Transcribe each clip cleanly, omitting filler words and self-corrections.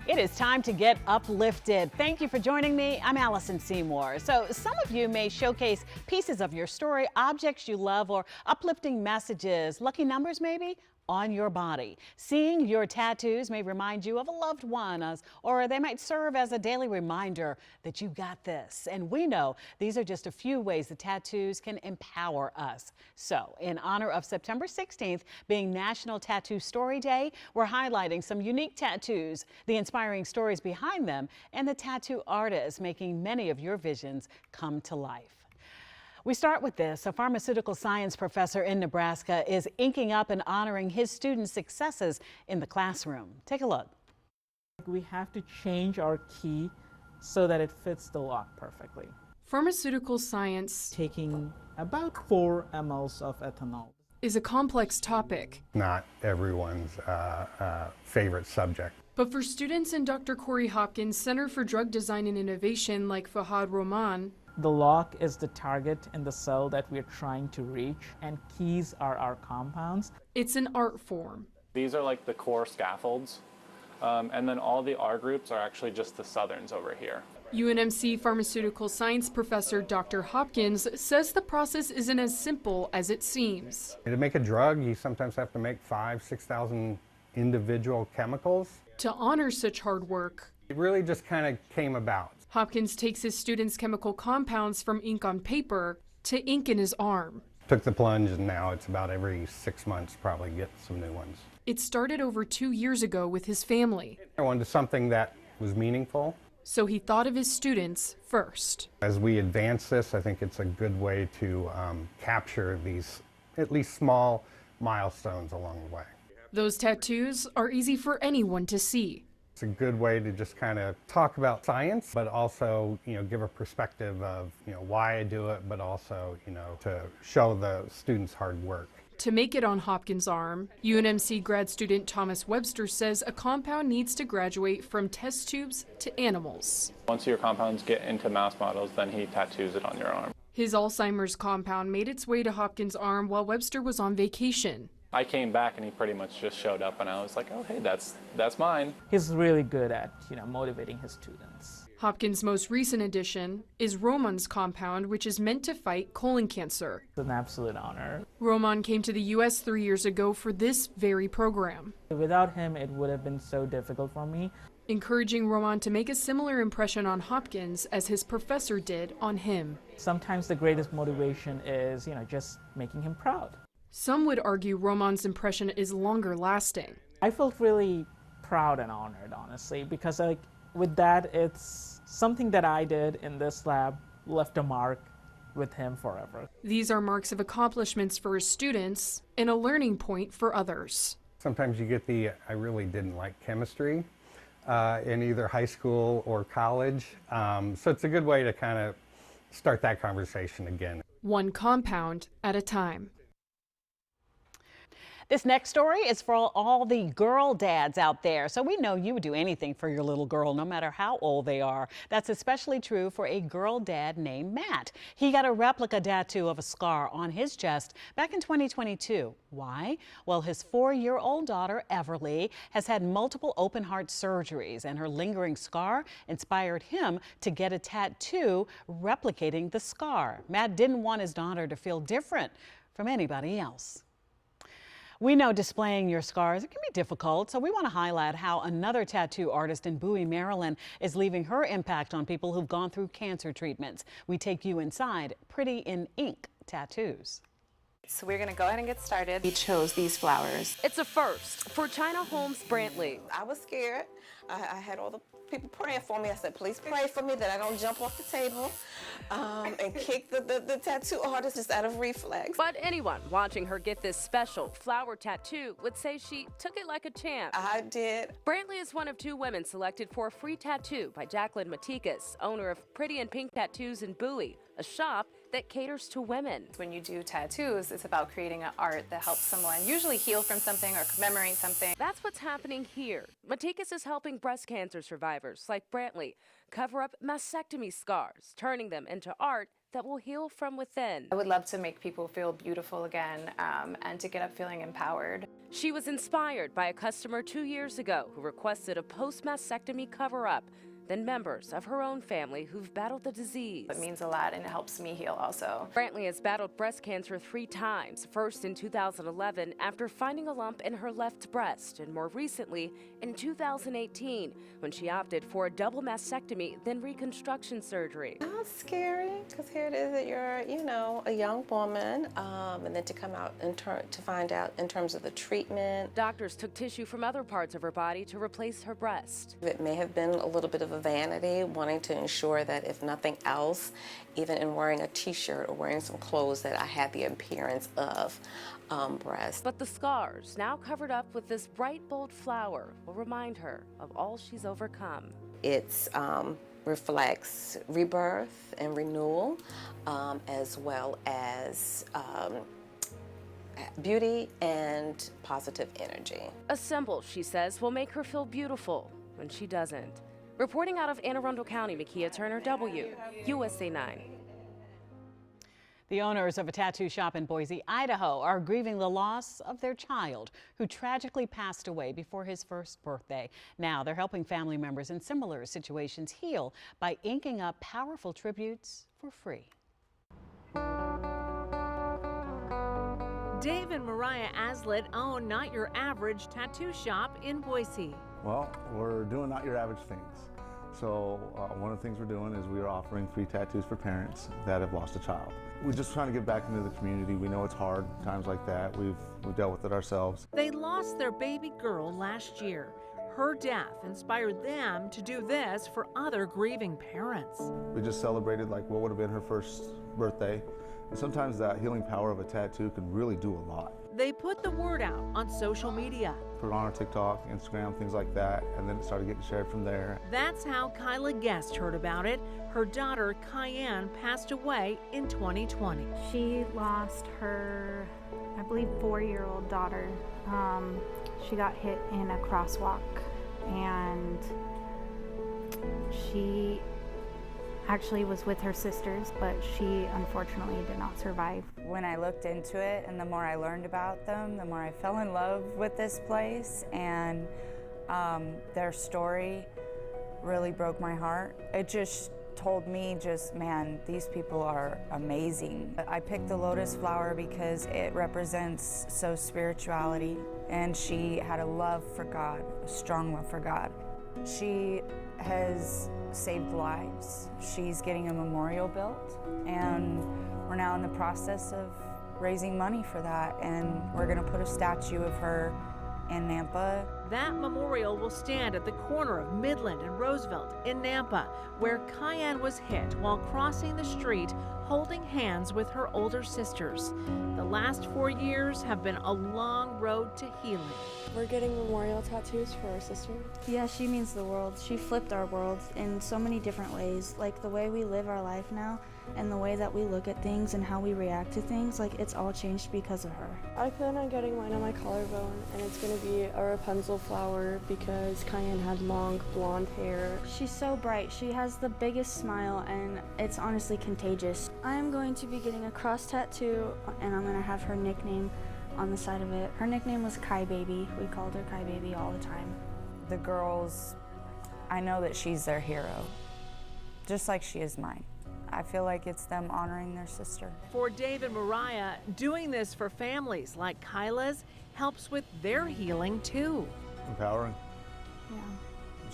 It is time to get uplifted. Thank you for joining me. I'm Allison Seymour. So some of you may showcase pieces of your story, objects you love, or uplifting messages, lucky numbers maybe, on your body. Seeing your tattoos may remind you of a loved one, or they might serve as a daily reminder that you got this. And we know these are just a few ways the tattoos can empower us. So in honor of September 16th being National Tattoo Story Day, we're highlighting some unique tattoos, the inspiring stories behind them, and the tattoo artists making many of your visions come to life. We start with this. A pharmaceutical science professor in Nebraska is inking up and honoring his students' successes in the classroom. Take a look. We have to change our key so that it fits the lock perfectly. Pharmaceutical science Taking about 4 mLs of ethanol is a complex topic. Not everyone's favorite subject. But for students in Dr. Corey Hopkins' Center for Drug Design and Innovation like Fahad Roman, the lock is the target in the cell that we're trying to reach, and keys are our compounds. It's an art form. These are like the core scaffolds, and then all the R groups are actually just the southerns over here. UNMC pharmaceutical science professor Dr. Hopkins says the process isn't as simple as it seems. To make a drug, you sometimes have to make 5,000 to 6,000 individual chemicals. To honor such hard work, It really just kind of came about. Hopkins takes his students' chemical compounds from ink on paper to ink in his arm. Took the plunge, and now it's about every 6 months probably get some new ones. It started over 2 years ago with his family, I wanted something that was meaningful. so he thought of his students first. As we advance this, I think it's a good way to capture these at least small milestones along the way. Those tattoos are easy for anyone to see. It's a good way to just kind of talk about science, but also, give a perspective of, why I do it, but also, to show the students' hard work. To make it on Hopkins' arm, UNMC grad student Thomas Webster says a compound needs to graduate from test tubes to animals. Once your compounds get into mouse models, then he tattoos it on your arm. His Alzheimer's compound made its way to Hopkins' arm while Webster was on vacation. I came back and he pretty much just showed up, and I was like, oh, hey, that's mine. He's really good at, motivating his students. Hopkins' most recent addition is Roman's compound, which is meant to fight colon cancer. It's an absolute honor. Roman came to the U.S. 3 years ago for this very program. Without him, it would have been so difficult for me. Encouraging Roman to make a similar impression on Hopkins as his professor did on him. Sometimes the greatest motivation is, just making him proud. Some would argue Roman's impression is longer lasting. I felt really proud and honored, honestly, because with that, it's something that I did in this lab left a mark with him forever. These are marks of accomplishments for his students and a learning point for others. Sometimes you get I really didn't like chemistry in either high school or college. So it's a good way to kind of start that conversation again. One compound at a time. This next story is for all the girl dads out there. So we know you would do anything for your little girl, no matter how old they are. That's especially true for a girl dad named Matt. He got a replica tattoo of a scar on his chest back in 2022. Why? Well, his 4-year-old daughter, Everly, has had multiple open heart surgeries, and her lingering scar inspired him to get a tattoo replicating the scar. Matt didn't want his daughter to feel different from anybody else. We know displaying your scars, it can be difficult, so we want to highlight how another tattoo artist in Bowie, Maryland is leaving her impact on people who've gone through cancer treatments. We take you inside Pretty in Ink Tattoos. So we're going to go ahead and get started. We chose these flowers. It's a first for China Holmes Brantley. I was scared. I had all the people praying for me. I said, please pray for me that I don't jump off the table and kick the tattoo artist just out of reflex. But anyone watching her get this special flower tattoo would say she took it like a champ. I did. Brantley is one of 2 women selected for a free tattoo by Jacqueline Matikas, owner of Pretty in Pink Tattoos in Bowie, a shop that caters to women. When you do tattoos, it's about creating an art that helps someone usually heal from something or commemorate something. That's what's happening here. Matikas is helping breast cancer survivors like Brantley cover up mastectomy scars, turning them into art that will heal from within. I would love to make people feel beautiful again and to get up feeling empowered. She was inspired by a customer 2 years ago who requested a post-mastectomy cover-up, then members of her own family who've battled the disease. It means a lot and it helps me heal also. Brantley has battled breast cancer 3 times, first in 2011 after finding a lump in her left breast, and more recently in 2018 when she opted for a double mastectomy, then reconstruction surgery. It's scary because here it is that you're, you know, a young woman, and then to come out and to find out in terms of the treatment. Doctors took tissue from other parts of her body to replace her breast. It may have been a little bit of a vanity, wanting to ensure that if nothing else, even in wearing a t-shirt or wearing some clothes, that I had the appearance of breast. But the scars, now covered up with this bright, bold flower, will remind her of all she's overcome. It reflects rebirth and renewal, as well as beauty and positive energy. A symbol, she says, will make her feel beautiful when she doesn't. Reporting out of Anne Arundel County, Makia Turner, USA 9. The owners of a tattoo shop in Boise, Idaho, are grieving the loss of their child who tragically passed away before his first birthday. Now they're helping family members in similar situations heal by inking up powerful tributes for free. Dave and Mariah Aslett own Not Your Average Tattoo Shop in Boise. Well, we're doing not your average things. So one of the things we're doing is we are offering free tattoos for parents that have lost a child. We're just trying to get back into the community. We know it's hard, times like that. We've dealt with it ourselves. They lost their baby girl last year. Her death inspired them to do this for other grieving parents. We just celebrated like what would have been her first birthday. And sometimes that healing power of a tattoo can really do a lot. They put the word out on social media. Put it on our TikTok, Instagram, things like that, and then it started getting shared from there. That's how Kyla Guest heard about it. Her daughter, Cayenne, passed away in 2020. She lost her, I believe, 4-year-old daughter. She got hit in a crosswalk, and she actually was with her sisters, but she unfortunately did not survive. When I looked into it and the more I learned about them, the more I fell in love with this place, and their story really broke my heart. It just told me, man, these people are amazing. I picked the lotus flower because it represents spirituality, and she had a love for God, a strong love for God. She has saved lives. She's getting a memorial built, and we're now in the process of raising money for that, and we're going to put a statue of her in Nampa. That memorial will stand at the corner of Midland and Roosevelt in Nampa, where Cayenne was hit while crossing the street holding hands with her older sisters. The last 4 years have been a long road to healing. We're getting memorial tattoos for our sister. Yeah, she means the world. She flipped our world in so many different ways, like the way we live our life now and the way that we look at things and how we react to things, like it's all changed because of her. I plan on getting mine on my collarbone, and it's going to be a Rapunzel flower because Cayenne had long blonde hair. She's so bright. She has the biggest smile, and it's honestly contagious. I'm going to be getting a cross tattoo, and I'm going to have her nickname on the side of it. Her nickname was Kai Baby. We called her Kai Baby all the time. The girls, I know that she's their hero, just like she is mine. I feel like it's them honoring their sister. For Dave and Mariah, doing this for families like Kyla's helps with their healing too. Empowering. Yeah.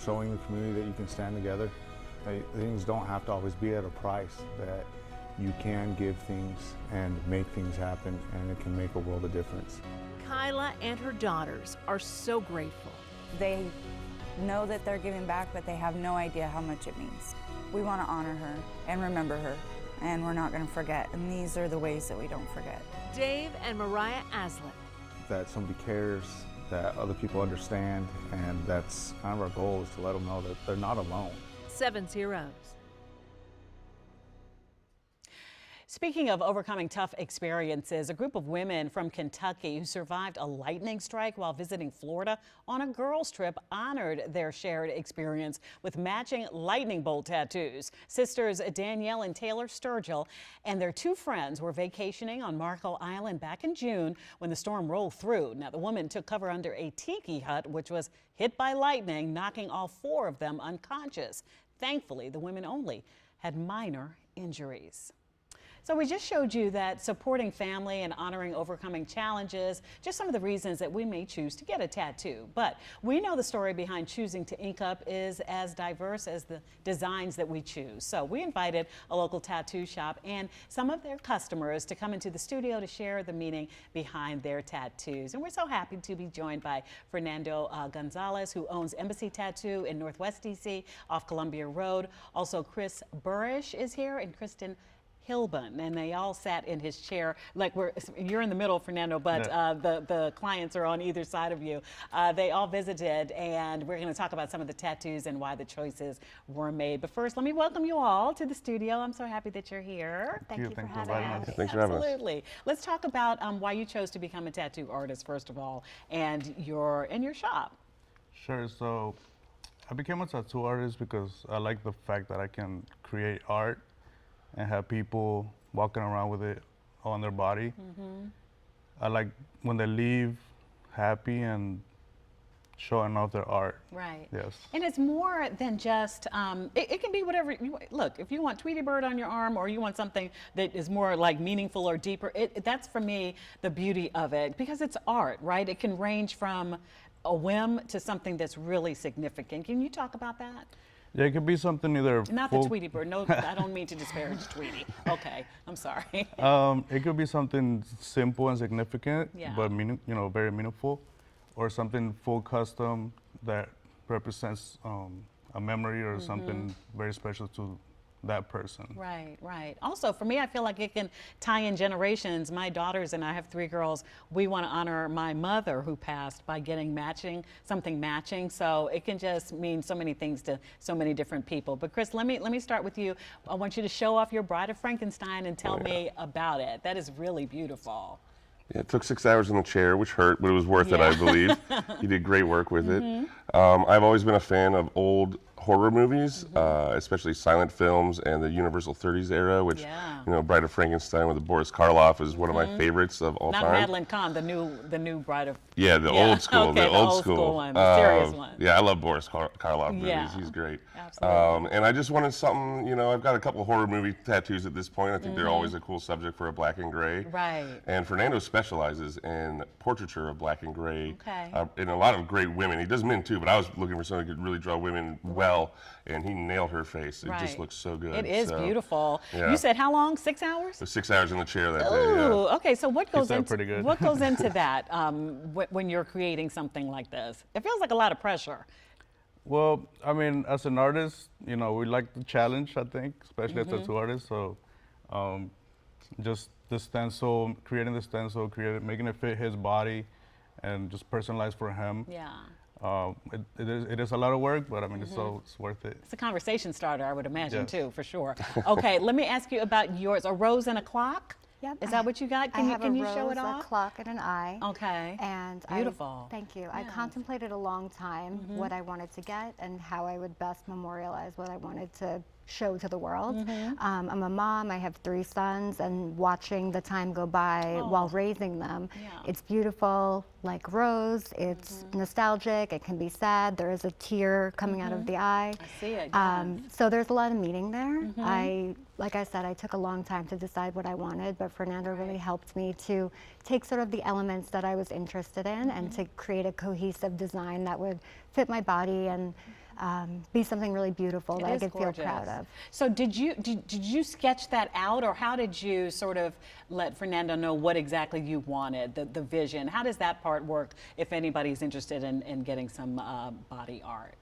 Showing the community that you can stand together. Things don't have to always be at a price, that you can give things and make things happen, and it can make a world of difference. Kyla and her daughters are so grateful. They know that they're giving back, but they have no idea how much it means. We want to honor her and remember her, and we're not going to forget, and these are the ways that we don't forget. Dave and Mariah Aslett. That somebody cares, that other people understand, and that's kind of our goal, is to let them know that they're not alone. 7 Zeros. Speaking of overcoming tough experiences, a group of women from Kentucky who survived a lightning strike while visiting Florida on a girls' trip honored their shared experience with matching lightning bolt tattoos. Sisters Danielle and Taylor Sturgill and their two friends were vacationing on Marco Island back in June when the storm rolled through. Now, the women took cover under a tiki hut, which was hit by lightning, knocking all four of them unconscious. Thankfully, the women only had minor injuries. So we just showed you that supporting family and honoring overcoming challenges, just some of the reasons that we may choose to get a tattoo. But we know the story behind choosing to ink up is as diverse as the designs that we choose. So we invited a local tattoo shop and some of their customers to come into the studio to share the meaning behind their tattoos. And we're so happy to be joined by Fernando Gonzalez, who owns Embassy Tattoo in Northwest DC off Columbia Road. Also, Chris Burish is here and Kristen Hilbun, and they all sat in his chair like you're in the middle, Fernando, but the clients are on either side of you. They all visited, and we're going to talk about some of the tattoos and why the choices were made. But first, let me welcome you all to the studio. I'm so happy that you're here. Thank you for having us. Thanks for having us. Absolutely. Let's talk about why you chose to become a tattoo artist, first of all, and your shop. Sure. So I became a tattoo artist because I like the fact that I can create art and have people walking around with it on their body. Mm-hmm. I like when they leave happy and showing off their art. Right. Yes. And it's more than just, it can be whatever you look. If you want Tweety Bird on your arm or you want something that is more like meaningful or deeper, that's for me the beauty of it, because it's art, right? It can range from a whim to something that's really significant. Can you talk about that? Yeah, it could be something either. Not the Tweety Bird. No, I don't mean to disparage Tweety. Okay, I'm sorry. It could be something simple and significant, but very meaningful, or something full custom that represents a memory or something very special to that person. Right, right. Also, for me, I feel like it can tie in generations. My daughters and I have 3 girls. We want to honor my mother who passed by getting something matching. So it can just mean so many things to so many different people. But Chris, let me start with you. I want you to show off your Bride of Frankenstein and tell me about it. That is really beautiful. Yeah, it took 6 hours in the chair, which hurt, but it was worth it, I believe. You did great work with it. I've always been a fan of old horror movies, especially silent films and the Universal 30s era, which, Bride of Frankenstein with Boris Karloff is one of my favorites of all time. Not Madeline Kahn, the new Bride of... Yeah, the old school, okay, the old school one, the serious one. Yeah, I love Boris Karloff movies. He's great. Absolutely. And I just wanted something, I've got a couple of horror movie tattoos at this point. I think they're always a cool subject for a black and gray. Right. And Fernando specializes in portraiture of black and gray, and a lot of great women. He does men too, but I was looking for someone who could really draw women well, and he nailed her face. It just looks so good. It is beautiful. Yeah. You said how long? 6 hours? 6 hours in the chair that day. Ooh, okay. So what goes into that when you're creating something like this? It feels like a lot of pressure. Well, I mean, as an artist, we like the challenge, I think, especially as tattoo artists. So just the stencil, creating the stencil, making it fit his body and just personalized for him. Yeah. It is a lot of work, but I mean, it's worth it. It's a conversation starter, I would imagine, too, for sure. Okay, let me ask you about yours. A rose and a clock? Yep. Is that what you got? Can you show it off? A clock and an eye. Okay. And beautiful. Thank you. I contemplated a long time what I wanted to get and how I would best memorialize what I wanted to show to the world. I'm a mom, I have 3 sons, and watching the time go by while raising them, it's beautiful, like Rose, it's nostalgic, it can be sad, there is a tear coming out of the eye. I see it, so there's a lot of meaning there. Like I said, I took a long time to decide what I wanted, but Fernando really helped me to take sort of the elements that I was interested in and to create a cohesive design that would fit my body and be something really beautiful that I could feel proud of. So did you sketch that out, or how did you sort of let Fernando know what exactly you wanted, the vision? How does that part work if anybody's interested in getting some body art?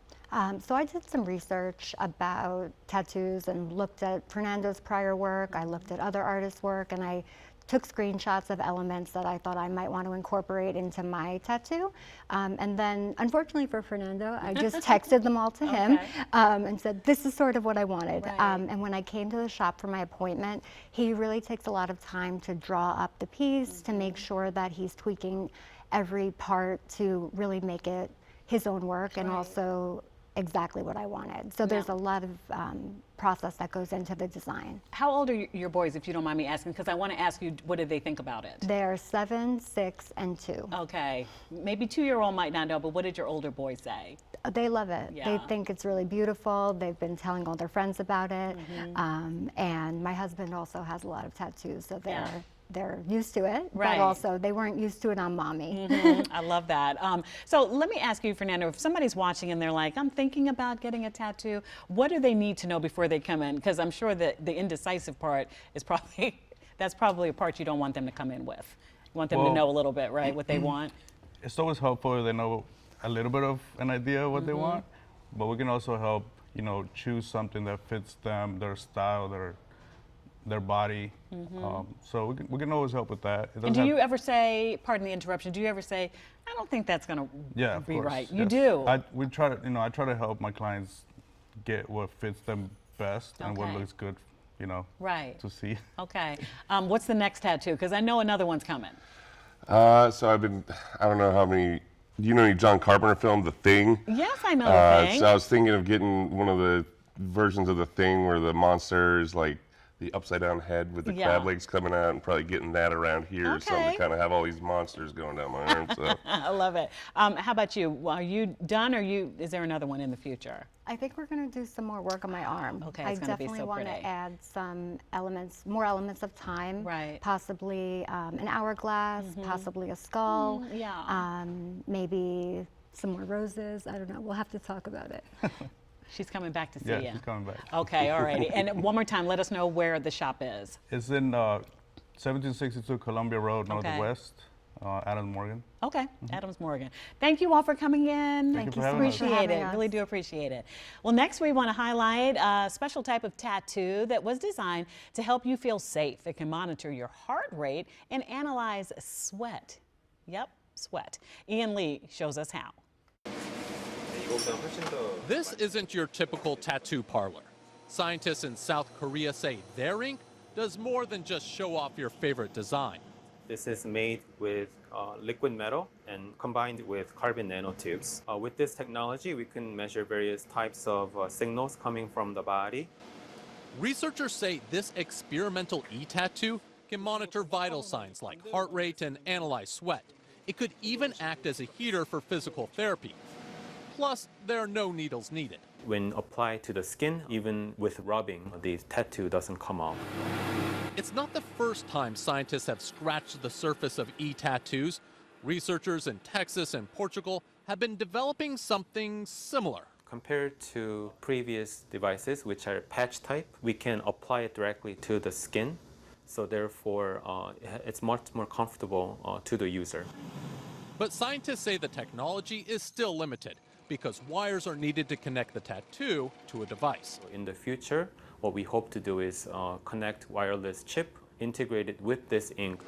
So I did some research about tattoos and looked at Fernando's prior work. I looked at other artists' work, and I took screenshots of elements that I thought I might want to incorporate into my tattoo. And then, unfortunately for Fernando, I just texted them all to him and said, this is sort of what I wanted. Right. And when I came to the shop for my appointment, he really takes a lot of time to draw up the piece, to make sure that he's tweaking every part to really make it his own work and also exactly what I wanted. So there's a lot of process that goes into the design. How old are your boys, if you don't mind me asking? Because I want to ask you, what did they think about it? They're 7, 6, and 2. Okay. Maybe 2-year-old might not know, but what did your older boys say? They love it. Yeah. They think it's really beautiful. They've been telling all their friends about it. And my husband also has a lot of tattoos, so they're used to it, Right. but also they weren't used to it on mommy. I love that. So let me ask you, Fernando, if somebody's watching and they're like, I'm thinking about getting a tattoo, what do they need to know before they come in? Because I'm sure that the indecisive part is probably, that's probably a part you don't want them to come in with. You want them to know a little bit, right, what they want? It's always helpful if they know a little bit of an idea of what they want, but we can also help, choose something that fits them, their style, their body. So we can always help with that. And do you ever say, pardon the interruption, do you ever say, I don't think that's going to be right? You do? I try to help my clients get what fits them best and what looks good, to see. Okay. What's the next tattoo? Because I know another one's coming. So I don't know how many, do you know any John Carpenter film, The Thing? Yes, I know The Thing. So I was thinking of getting one of the versions of The Thing where the monster is like the upside down head with the crab legs coming out, and probably getting that around here or something to kind of have all these monsters going down my arm. So. I love it. How about you? Are you done, or is there another one in the future? I think we're going to do some more work on my arm. Okay, I it's gonna be definitely so want pretty. to add some elements, more elements of time. Right. Possibly an hourglass, possibly a skull. Maybe some more roses. I don't know. We'll have to talk about it. She's coming back to see you. Yeah, she's coming back. Okay, all righty. And one more time, let us know where the shop is. It's in 1762 Columbia Road, Northwest, Adams Morgan. Okay, Adams Morgan. Thank you all for coming in. Thank you for having us. Appreciate it. Really do appreciate it. Well, next we want to highlight a special type of tattoo that was designed to help you feel safe. It can monitor your heart rate and analyze sweat. Yep, sweat. Ian Lee shows us how. This isn't your typical tattoo parlor. Scientists in South Korea say their ink does more than just show off your favorite design. This is made with liquid metal and combined with carbon nanotubes. With this technology, we can measure various types of signals coming from the body. Researchers say this experimental e-tattoo can monitor vital signs like heart rate and analyze sweat. It could even act as a heater for physical therapy. Plus, there are no needles needed. When applied to the skin, even with rubbing, the tattoo doesn't come off. It's not the first time scientists have scratched the surface of e-tattoos. Researchers in Texas and Portugal have been developing something similar. Compared to previous devices, which are patch type, we can apply it directly to the skin. So therefore, it's much more comfortable to the user. But scientists say the technology is still limited because wires are needed to connect the tattoo to a device. In the future, what we hope to do is connect wireless chip integrated with this ink.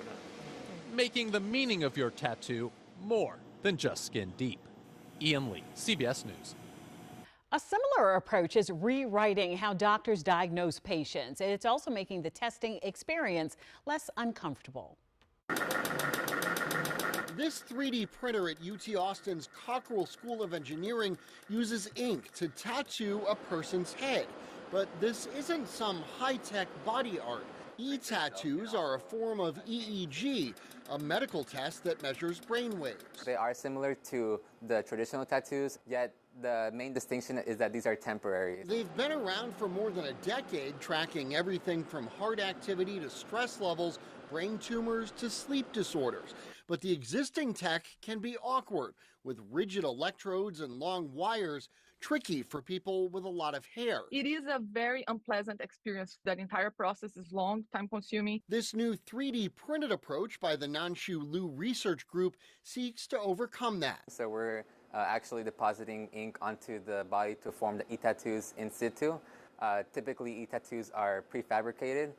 Making the meaning of your tattoo more than just skin deep. Ian Lee, CBS News. A similar approach is rewriting how doctors diagnose patients. It's also making the testing experience less uncomfortable. This 3D printer at UT Austin's Cockrell School of Engineering uses ink to tattoo a person's head. But this isn't some high-tech body art. E-tattoos are a form of EEG, a medical test that measures brain waves. They are similar to the traditional tattoos, yet the main distinction is that these are temporary. They've been around for more than a decade, tracking everything from heart activity to stress levels, brain tumors to sleep disorders. But the existing tech can be awkward, with rigid electrodes and long wires, tricky for people with a lot of hair. It is a very unpleasant experience. That entire process is long, time-consuming. This new 3D printed approach by the Nanshu Lu Research Group seeks to overcome that. So we're actually depositing ink onto the body to form the e-tattoos in situ. Typically, e-tattoos are prefabricated,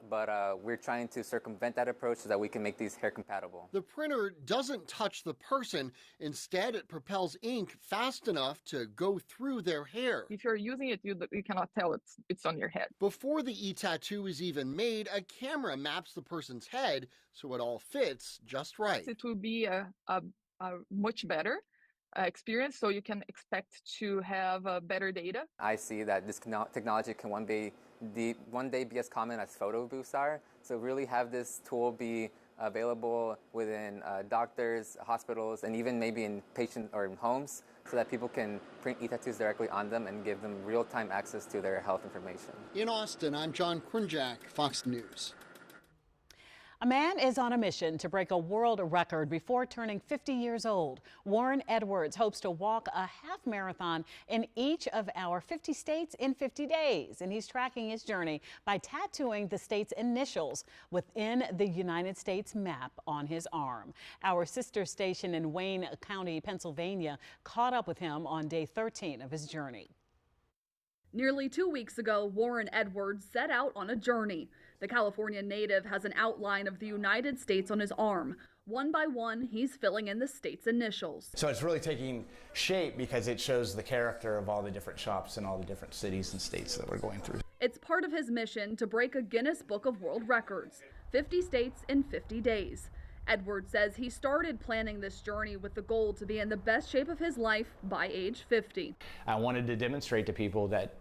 but we're trying to circumvent that approach so that we can make these hair compatible. The printer doesn't touch the person. Instead, it propels ink fast enough to go through their hair. If you're using it, you cannot tell it's on your head. Before the e-tattoo is even made, a camera maps the person's head so it all fits just right. It will be a much better experience, so you can expect to have better data. I see that this technology can one day be as common as photo booths are. So really have this tool be available within doctors, hospitals, and even maybe in patient or in homes, so that people can print e-tattoos directly on them and give them real-time access to their health information. In Austin, I'm John Krunjak, Fox News. A man is on a mission to break a world record before turning 50 years old. Warren Edwards hopes to walk a half marathon in each of our 50 states in 50 days. And he's tracking his journey by tattooing the state's initials within the United States map on his arm. Our sister station in Wayne County, Pennsylvania, caught up with him on day 13 of his journey. Nearly 2 weeks ago, Warren Edwards set out on a journey. The California native has an outline of the United States on his arm. One by one, he's filling in the state's initials. So it's really taking shape because it shows the character of all the different shops and all the different cities and states that we're going through. It's part of his mission to break a Guinness Book of World Records, 50 states in 50 days. Edwards says he started planning this journey with the goal to be in the best shape of his life by age 50. I wanted to demonstrate to people that,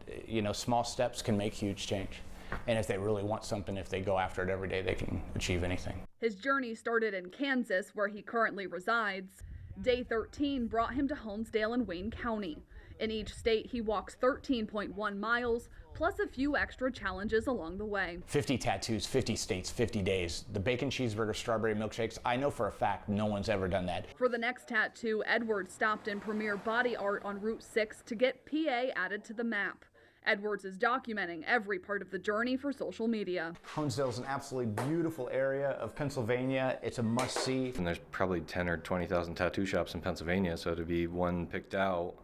small steps can make huge change. And if they really want something, if they go after it every day, they can achieve anything. His journey started in Kansas, where he currently resides. Day 13 brought him to Honesdale in Wayne County. In each state, he walks 13.1 miles, plus a few extra challenges along the way. 50 tattoos, 50 states, 50 days. The bacon cheeseburger, strawberry milkshakes, I know for a fact no one's ever done that. For the next tattoo, Edwards stopped in Premier Body Art on Route 6 to get PA added to the map. Edwards is documenting every part of the journey for social media. Honesdale is an absolutely beautiful area of Pennsylvania. It's a must-see. And there's probably 10 or 20,000 tattoo shops in Pennsylvania, so to be one picked out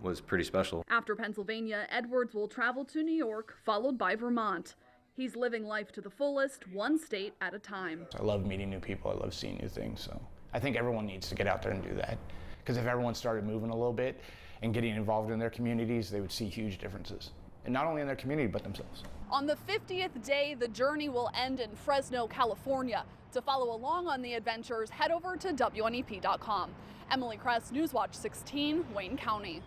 was pretty special. After Pennsylvania, Edwards will travel to New York, followed by Vermont. He's living life to the fullest, one state at a time. I love meeting new people. I love seeing new things. So I think everyone needs to get out there and do that. Because if everyone started moving a little bit and getting involved in their communities, they would see huge differences. And not only in their community, but themselves. On the 50th day, the journey will end in Fresno, California. To follow along on the adventures, head over to WNEP.com. Emily Kress, Newswatch 16, Wayne County.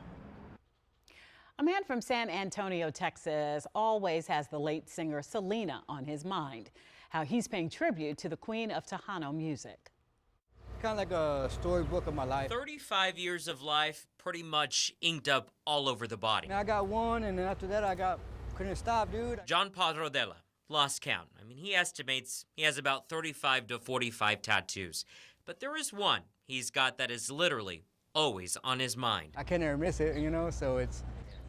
A man from San Antonio, Texas, always has the late singer Selena on his mind. How he's paying tribute to the queen of Tejano music. Kind of like a storybook of my life. 35 years of life pretty much inked up all over the body. I got one, and then after that couldn't stop, dude. John Rodella, lost count. I mean, he estimates he has about 35 to 45 tattoos. But there is one he's got that is literally always on his mind. I can't ever miss it, so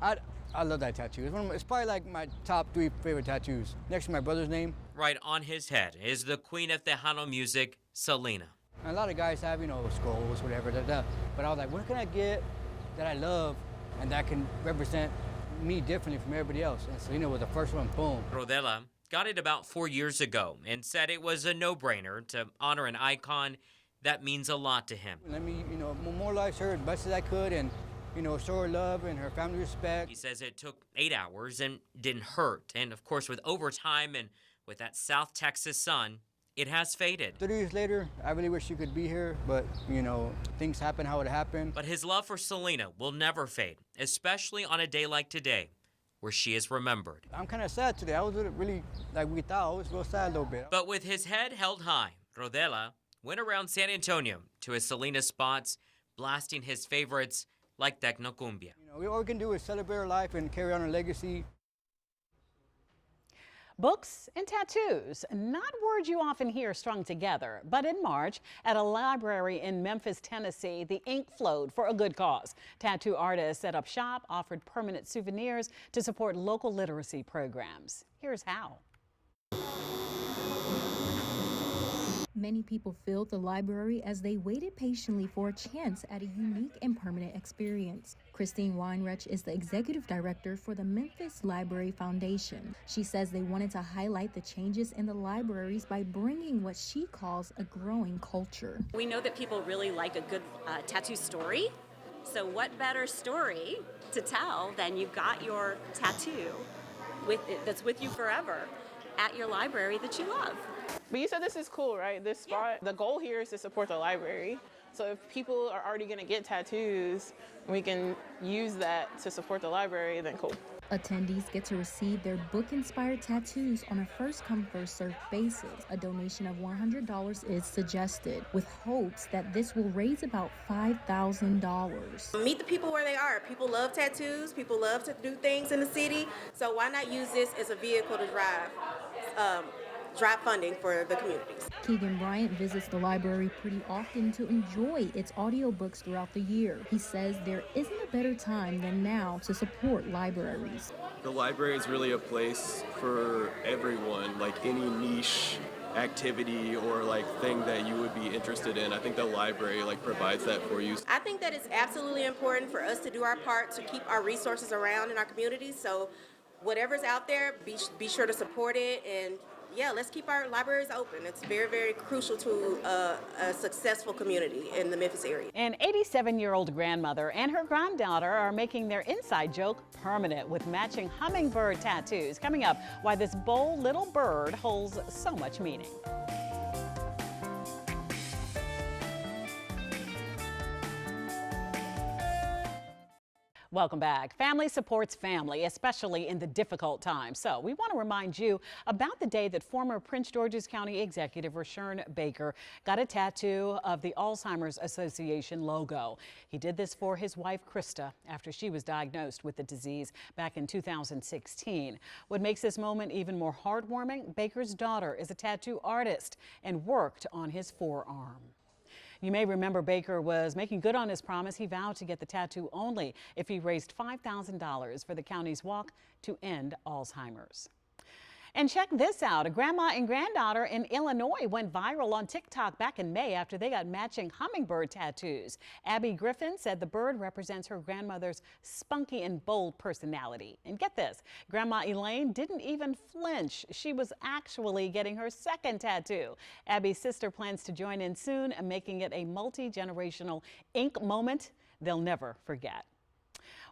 I love that tattoo. It's probably like my top 3 favorite tattoos. Next to my brother's name. Right on his head is the queen of Tejano music, Selena. A lot of guys have, skulls, whatever, but I was like, what can I get that I love and that can represent me differently from everybody else? And Selena was the first one, boom. Rodella got it about 4 years ago and said it was a no-brainer to honor an icon that means a lot to him. Let me, memorialize her as best as I could and, show her love and her family respect. He says it took 8 hours and didn't hurt. And of course, with overtime and with that South Texas sun, it has faded. 30 years later, I really wish you could be here, but, things happen how it happened. But his love for Selena will never fade, especially on a day like today, where she is remembered. I'm kind of sad today. I was really, like we thought, I was real sad a little bit. But with his head held high, Rodella went around San Antonio to his Selena spots, blasting his favorites like Tecnocumbia. All we can do is celebrate our life and carry on our legacy. Books and tattoos, not words you often hear strung together, but in March at a library in Memphis, Tennessee, the ink flowed for a good cause. Tattoo artists set up shop, offered permanent souvenirs to support local literacy programs. Here's how. Many people filled the library as they waited patiently for a chance at a unique and permanent experience. Christine Weinreich is the executive director for the Memphis Library Foundation. She says they wanted to highlight the changes in the libraries by bringing what she calls a growing culture. We know that people really like a good tattoo story. So what better story to tell than you've got your tattoo that's with you forever at your library that you love. But you said this is cool, right? This spot, the goal here is to support the library. So if people are already going to get tattoos, we can use that to support the library, then cool. Attendees get to receive their book-inspired tattoos on a first-come, first-served basis. A donation of $100 is suggested, with hopes that this will raise about $5,000. Meet the people where they are. People love tattoos. People love to do things in the city. So why not use this as a vehicle to drive funding for the communities. Keegan Bryant visits the library pretty often to enjoy its audiobooks throughout the year. He says there isn't a better time than now to support libraries. The library is really a place for everyone, like any niche activity or thing that you would be interested in. I think the library provides that for you. I think that it's absolutely important for us to do our part to keep our resources around in our communities. So whatever's out there, be sure to support it, and yeah, let's keep our libraries open. It's very, very crucial to a successful community in the Memphis area. An 87-year-old grandmother and her granddaughter are making their inside joke permanent with matching hummingbird tattoos. Coming up, why this bold little bird holds so much meaning. Welcome back. Family supports family, especially in the difficult times. So we want to remind you about the day that former Prince George's County Executive Rashern Baker got a tattoo of the Alzheimer's Association logo. He did this for his wife, Krista, after she was diagnosed with the disease back in 2016. What makes this moment even more heartwarming, Baker's daughter is a tattoo artist and worked on his forearm. You may remember Baker was making good on his promise. He vowed to get the tattoo only if he raised $5,000 for the county's walk to end Alzheimer's. And check this out. A grandma and granddaughter in Illinois went viral on TikTok back in May after they got matching hummingbird tattoos. Abby Griffin said the bird represents her grandmother's spunky and bold personality. And get this, Grandma Elaine didn't even flinch. She was actually getting her second tattoo. Abby's sister plans to join in soon, making it a multi-generational ink moment they'll never forget.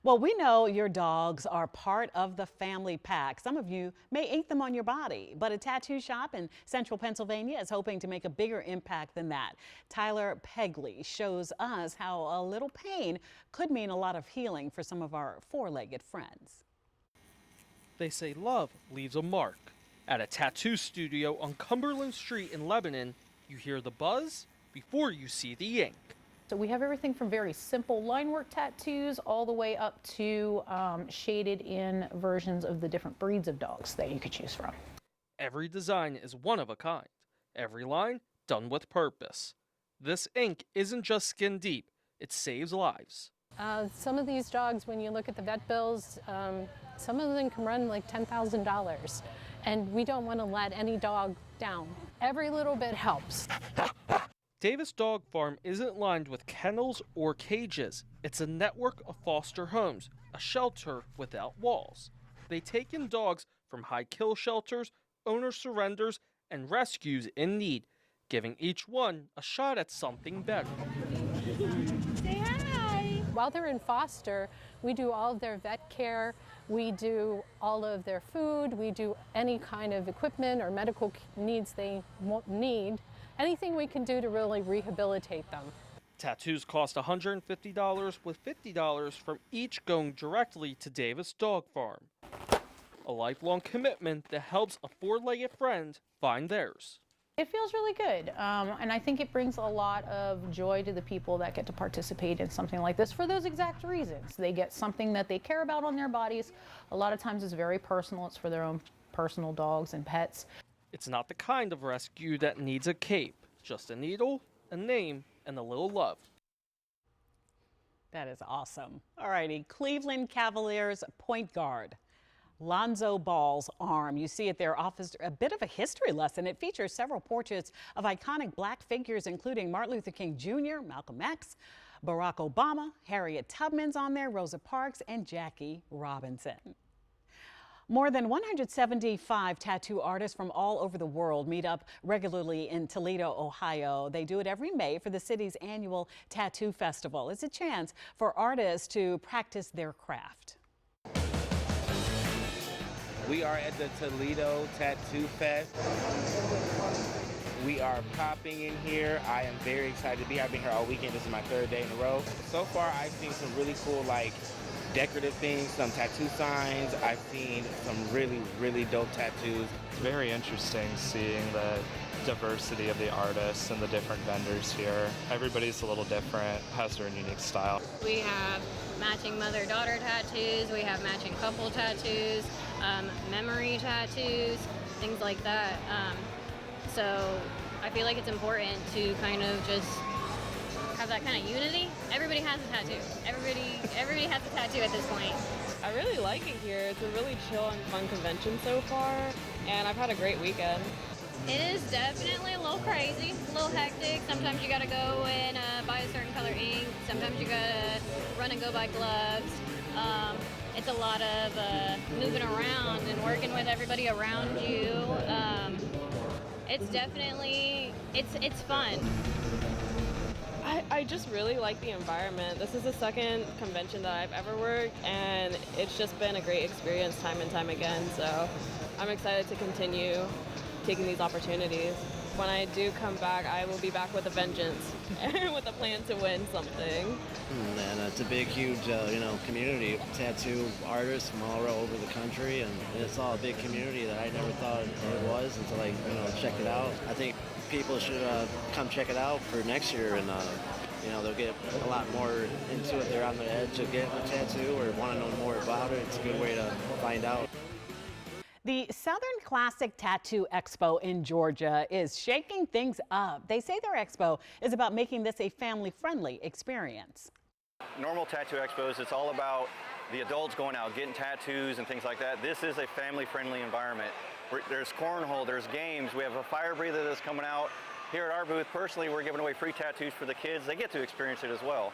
Well, we know your dogs are part of the family pack. Some of you may ink them on your body, but a tattoo shop in central Pennsylvania is hoping to make a bigger impact than that. Tyler Pegley shows us how a little pain could mean a lot of healing for some of our four-legged friends. They say love leaves a mark. At a tattoo studio on Cumberland Street in Lebanon, you hear the buzz before you see the ink. So we have everything from very simple line work tattoos all the way up to shaded in versions of the different breeds of dogs that you could choose from. Every design is one of a kind. Every line done with purpose. This ink isn't just skin deep, it saves lives. Some of these dogs, when you look at the vet bills, some of them can run like $10,000. And we don't want to let any dog down. Every little bit helps. Davis Dog Farm isn't lined with kennels or cages. It's a network of foster homes, a shelter without walls. They take in dogs from high kill shelters, owner surrenders, and rescues in need, giving each one a shot at something better. Say hi! While they're in foster, we do all of their vet care, we do all of their food, we do any kind of equipment or medical needs they need. Anything we can do to really rehabilitate them. Tattoos cost $150, with $50 from each going directly to Davis Dog Farm. A lifelong commitment that helps a four-legged friend find theirs. It feels really good, and I think it brings a lot of joy to the people that get to participate in something like this for those exact reasons. They get something that they care about on their bodies. A lot of times it's very personal. It's for their own personal dogs and pets. It's not the kind of rescue that needs a cape, just a needle, a name, and a little love. That is awesome. All righty, Cleveland Cavaliers point guard Lonzo Ball's arm. You see it there offers a bit of a history lesson. It features several portraits of iconic black figures, including Martin Luther King Jr., Malcolm X, Barack Obama, Harriet Tubman's on there, Rosa Parks, and Jackie Robinson. More than 175 tattoo artists from all over the world meet up regularly in Toledo, Ohio. They do it every May for the city's annual tattoo festival. It's a chance for artists to practice their craft. We are at the Toledo Tattoo Fest. We are popping in here. I am very excited to be here. I've been here all weekend. This is my third day in a row. So far, I've seen some really cool, decorative things, some tattoo signs. I've seen some really, really dope tattoos. It's very interesting seeing the diversity of the artists and the different vendors here. Everybody's a little different, has their unique style. We have matching mother-daughter tattoos, we have matching couple tattoos, memory tattoos, things like that. So I feel like it's important to kind of just have that kind of unity. Everybody has a tattoo. Everybody has a tattoo at this point. I really like it here. It's a really chill and fun convention so far, and I've had a great weekend. It is definitely a little crazy, a little hectic. Sometimes you gotta go and buy a certain color ink. Sometimes you gotta run and go buy gloves. It's a lot of moving around and working with everybody around you. It's definitely, it's fun. I just really like the environment. This is the second convention that I've ever worked, and it's just been a great experience time and time again. So I'm excited to continue taking these opportunities. When I do come back, I will be back with a vengeance and with a plan to win something. And it's a big, huge, community of tattoo artists from all over the country, and it's all a big community that I never thought it was until I, checked it out. I think people should come check it out for next year, and they'll get a lot more into it. They're on the edge of getting a tattoo or want to know more about it. It's a good way to find out. The Southern Classic Tattoo Expo in Georgia is shaking things up. They say their expo is about making this a family-friendly experience. Normal tattoo expos, it's all about the adults going out, getting tattoos and things like that. This is a family-friendly environment. There's cornhole, there's games. We have a fire breather that's coming out. Here at our booth, personally, we're giving away free tattoos for the kids. They get to experience it as well.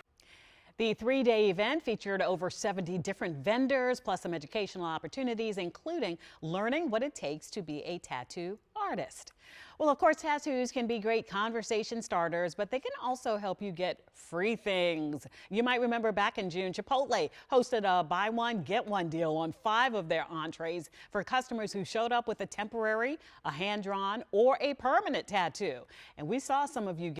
The three-day event featured over 70 different vendors, plus some educational opportunities, including learning what it takes to be a tattoo artist. Well, of course, tattoos can be great conversation starters, but they can also help you get free things. You might remember back in June, Chipotle hosted a buy one, get one deal on 5 of their entrees for customers who showed up with a temporary, a hand-drawn, or a permanent tattoo. And we saw some of you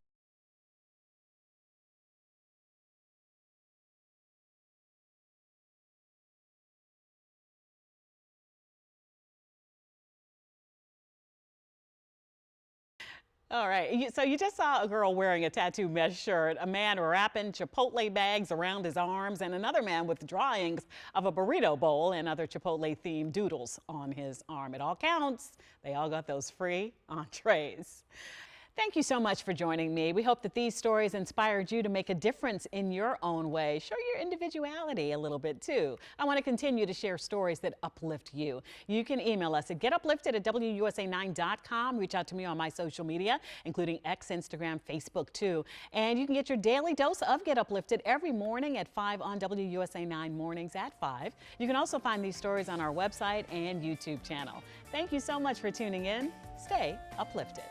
All right, so you just saw a girl wearing a tattoo mesh shirt, a man wrapping Chipotle bags around his arms, and another man with drawings of a burrito bowl and other Chipotle-themed doodles on his arm. It all counts. They all got those free entrees. Thank you so much for joining me. We hope that these stories inspired you to make a difference in your own way. Show your individuality a little bit too. I want to continue to share stories that uplift you. You can email us at getuplifted@WUSA9.com. Reach out to me on my social media, including X, Instagram, Facebook too. And you can get your daily dose of Get Uplifted every morning at 5 on WUSA 9 mornings at 5. You can also find these stories on our website and YouTube channel. Thank you so much for tuning in. Stay uplifted.